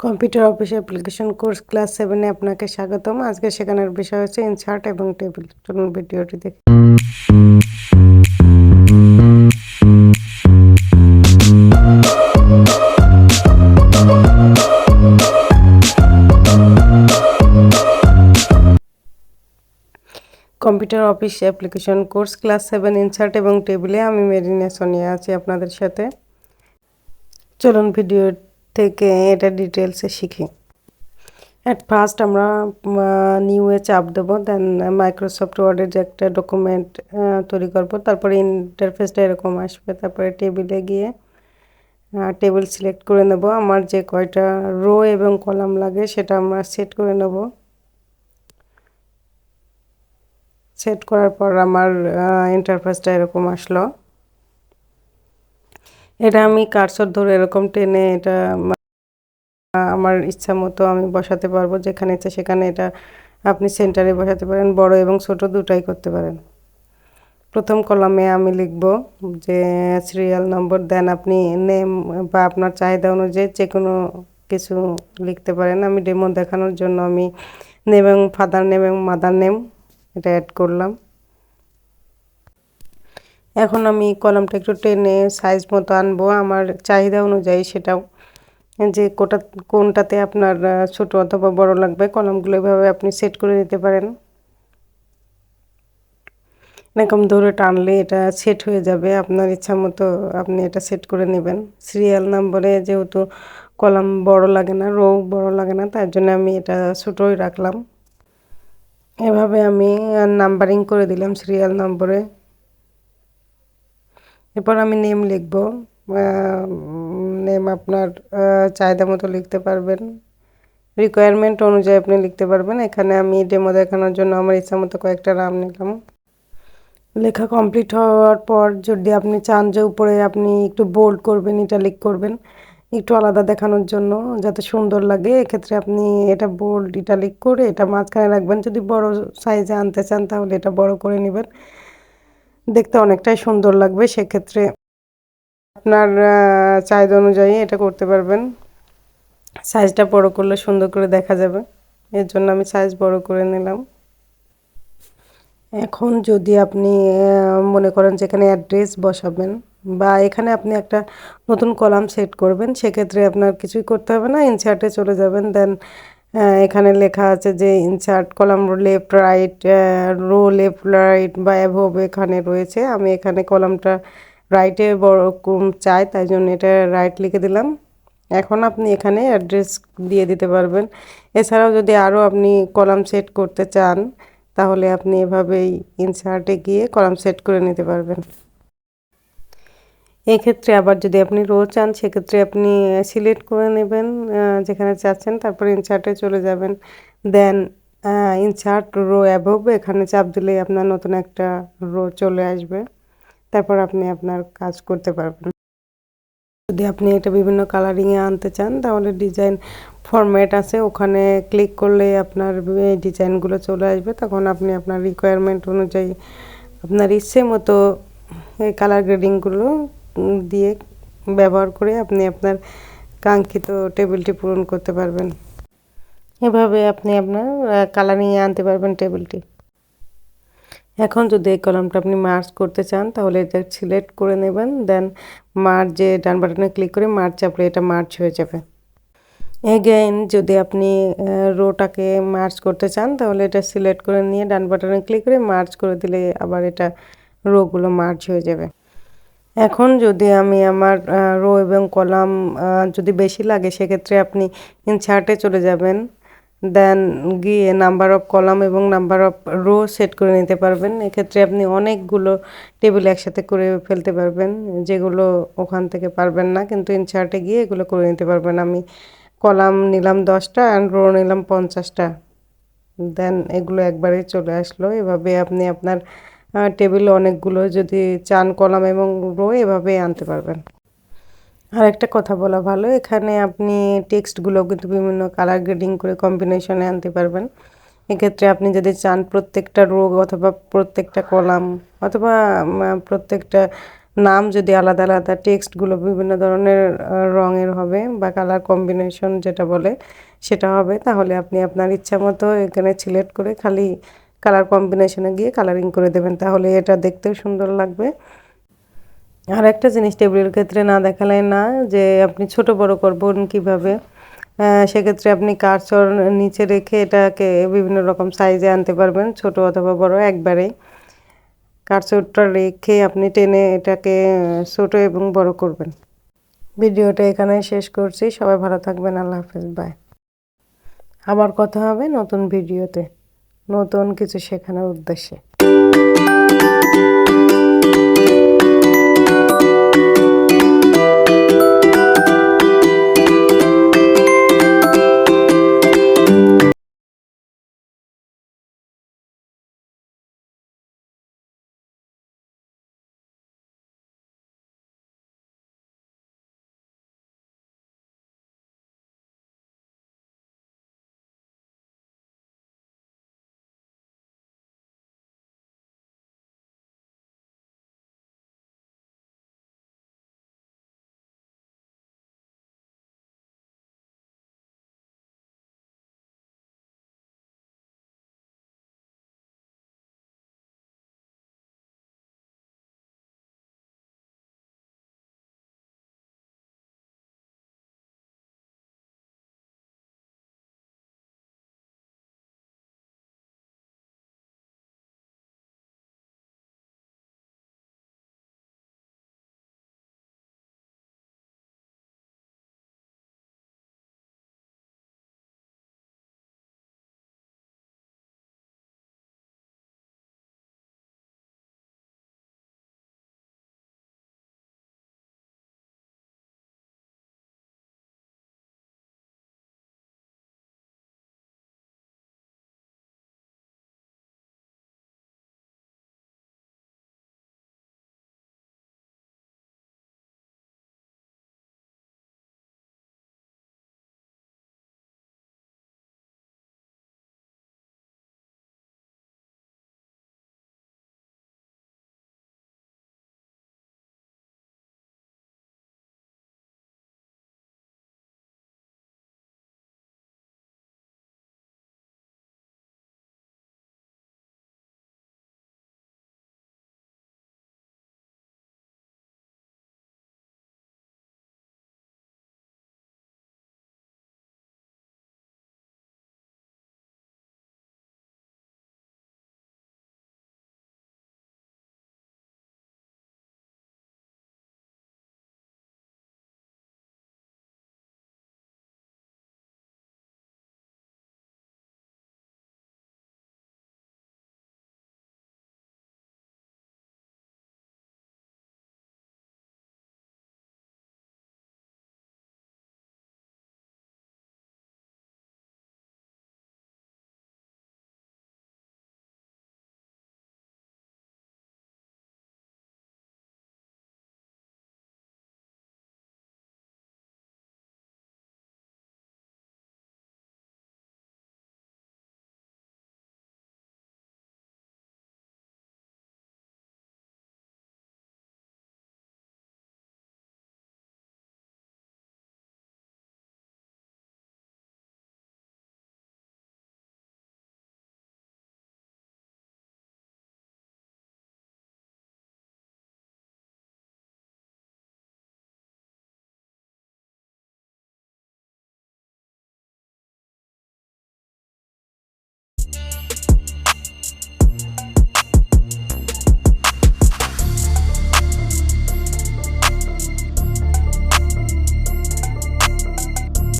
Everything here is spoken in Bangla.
Computer office application course class 7 এ আপনাকে স্বাগতম। আজকে শেখানোর বিষয় হচ্ছে ইনসার্ট এবং টেবিল। চলুন ভিডিওটি দেখি। Computer office application course class 7 insert এবং টেবিলে আমি মেরিনাসোনিয়া আছি আপনাদের সাথে। চলুন ভিডিও থেকে এটা ডিটেলসে শিখি। অ্যাট ফার্স্ট আমরা নিউ-এ চাপ দেবো, দেন মাইক্রোসফট ওয়ার্ডের যে একটা ডকুমেন্ট তৈরি করব। তারপরে ইন্টারফেসটা এরকম আসবে। তারপরে টেবিলে গিয়ে টেবিল সিলেক্ট করে নেব। আমার যে কয়টা রো এবং কলাম লাগে সেটা আমরা সেট করে নেব। সেট করার পর আমার ইন্টারফেসটা এরকম আসলো। এটা আমি কার্সর ধরে এরকম টেনে এটা আমার ইচ্ছা মতো আমি বসাতে পারবো, যেখানে ইচ্ছা সেখানে এটা আপনি সেন্টারে বসাতে পারেন, বড় এবং ছোট দুটাই করতে পারেন। প্রথম কলামে আমি লিখব যে সিরিয়াল নম্বর, দেন আপনি নেম বা আপনার চাহিদা অনুযায়ী যে কোনো কিছু লিখতে পারেন। আমি ডেমো দেখানোর জন্য আমি নেম এবং ফাদার নেম এবং মাদার নেম এটা অ্যাড করলাম। এখন আমি কলামটা একটু টেনে সাইজ মতো আনবো আমার চাহিদা অনুযায়ী, সেটাও যে কোনটাতে আপনার ছোট অথবা বড় লাগবে। কলামগুলো এভাবে আপনি সেট করে নিতে পারেন। এরকম ধরে টানলে এটা সেট হয়ে যাবে। আপনার ইচ্ছা মতো আপনি এটা সেট করে নেবেন। সিরিয়াল নম্বরে যেহেতু কলাম বড় লাগে না, রো বড় লাগে না, তার জন্য আমি এটা ছোটোই রাখলাম। এভাবে আমি নাম্বারিং করে দিলাম সিরিয়াল নম্বরে। এরপর আমি নেম লিখব। নেম আপনার চাহিদা মতো লিখতে পারবেন, রিকোয়ারমেন্ট অনুযায়ী আপনি লিখতে পারবেন। এখানে আমি ডেমো দেখানোর জন্য আমার ইচ্ছা মতো কয়েকটা নাম নিলাম। লেখা কমপ্লিট হওয়ার পর যদি আপনি চান যে উপরে আপনি একটু বোল্ড করবেন, ইটালিক করবেন, একটু আলাদা দেখানোর জন্য যাতে সুন্দর লাগে, এক্ষেত্রে আপনি এটা বোল্ড ইটালিক করে এটা মাঝখানে রাখবেন। যদি বড় সাইজে আনতে চান তাহলে এটা বড় করে নেবেন, দেখতে অনেকটাই সুন্দর লাগবে। সেক্ষেত্রে আপনার চাহিদা অনুযায়ী এটা করতে পারবেন। সাইজটা বড় করলে সুন্দর করে দেখা যাবে, এর জন্য আমি সাইজ বড় করে নিলাম। এখন যদি আপনি মনে করেন যে এখানে অ্যাড্রেস বসাবেন বা এখানে আপনি একটা নতুন কলাম সেট করবেন, সেক্ষেত্রে আপনার কিছুই করতে হবে না, ইনসার্টে চলে যাবেন। দেন এখানে লেখা আছে যে insert column left right, rho left right বা অ্যাভোভ এখানে রয়েছে। আমি এখানে কলামটা রাইটে বড় চাই, তাই জন্য এটা রাইট লিখে দিলাম। এখন আপনি এখানে অ্যাড্রেস দিয়ে দিতে পারবেন। এছাড়াও যদি আরও আপনি কলাম সেট করতে চান তাহলে আপনি এভাবেই ইনসার্টে গিয়ে কলাম সেট করে নিতে পারবেন। এক্ষেত্রে আবার যদি আপনি রো চান সেক্ষেত্রে আপনি সিলেক্ট করে নেবেন যেখানে চাচ্ছেন, তারপর ইনসার্টে চলে যাবেন। দেন ইনসার্ট রো অ্যাবভ এখানে চাপ দিলেই আপনার নতুন একটা রো চলে আসবে। তারপর আপনি আপনার কাজ করতে পারবেন। যদি আপনি এটা বিভিন্ন কালারিংয়ে আনতে চান তাহলে ডিজাইন ফরম্যাট আছে, ওখানে ক্লিক করলে আপনার এই ডিজাইনগুলো চলে আসবে। তখন আপনি আপনার রিকোয়ারমেন্ট অনুযায়ী আপনার ইচ্ছে মতো এই কালার গ্রেডিংগুলো দিয়ে ব্যবহার করে আপনি আপনার কাঙ্ক্ষিত টেবিলটি পূরণ করতে পারবেন। এভাবে আপনি আপনার কালারিংয়ে আনতে পারবেন টেবিলটি। এখন যদি এই কলামটা আপনি মার্জ করতে চান তাহলে এটা সিলেক্ট করে নেবেন। দেন মার্জে ডান বাটনে ক্লিক করে মার্জ চাপলে এটা মার্জ হয়ে যাবে। এগেইন যদি আপনি রোটাকে মার্জ করতে চান তাহলে এটা সিলেক্ট করে নিয়ে ডান বাটনে ক্লিক করে মার্জ করে দিলে আবার এটা রোগুলো মার্জ হয়ে যাবে। এখন যদি আমি আমার রো এবং কলাম যদি বেশি লাগে সেক্ষেত্রে আপনি ইনসার্টে চলে যাবেন। দেন গিয়ে নাম্বার অফ কলাম এবং নাম্বার অফ রো সেট করে নিতে পারবেন। এক্ষেত্রে আপনি অনেকগুলো টেবিল একসাথে করে ফেলতে পারবেন, যেগুলো ওখান থেকে পারবেন না, কিন্তু ইনসার্টে গিয়ে এগুলো করে নিতে পারবেন। আমি কলাম নিলাম 10টা অ্যান্ড রো নিলাম 50টা। দেন এগুলো একবারে চলে আসলো। এভাবে আপনি আপনার টেবিলে অনেকগুলো যদি চান কলাম এবং রো এভাবে আনতে পারবেন। আর একটা কথা বলা ভালো, এখানে আপনি টেক্সটগুলো কিন্তু বিভিন্ন কালার গ্রেডিং করে কম্বিনেশনে আনতে পারবেন। এক্ষেত্রে আপনি যদি চান প্রত্যেকটা রো অথবা প্রত্যেকটা কলাম অথবা প্রত্যেকটা নাম যদি আলাদা আলাদা, টেক্সটগুলো বিভিন্ন ধরনের রঙের হবে বা কালার কম্বিনেশন যেটা বলে সেটা হবে, তাহলে আপনি আপনার ইচ্ছা মতো এখানে সিলেক্ট করে খালি কালার কম্বিনেশনে গিয়ে কালারিং করে দেবেন, তাহলে এটা দেখতেও সুন্দর লাগবে। আর একটা জিনিস টেবিলের ক্ষেত্রে না দেখালে না, যে আপনি ছোট বড় করবেন কিভাবে। সেক্ষেত্রে আপনি কার্সর নিচে রেখে এটাকে বিভিন্ন রকম সাইজে আনতে পারবেন, ছোট অথবা বড় একবারেই। কার্সরটা রেখে আপনি টেনে এটাকে ছোট এবং বড় করবেন। ভিডিওটা এখানে শেষ করছি। সবাই ভালো থাকবেন। আল্লাহ হাফেজ, বাই। আবার কথা হবে নতুন ভিডিওতে, নতুন কিছু শেখানোর উদ্দেশ্যে।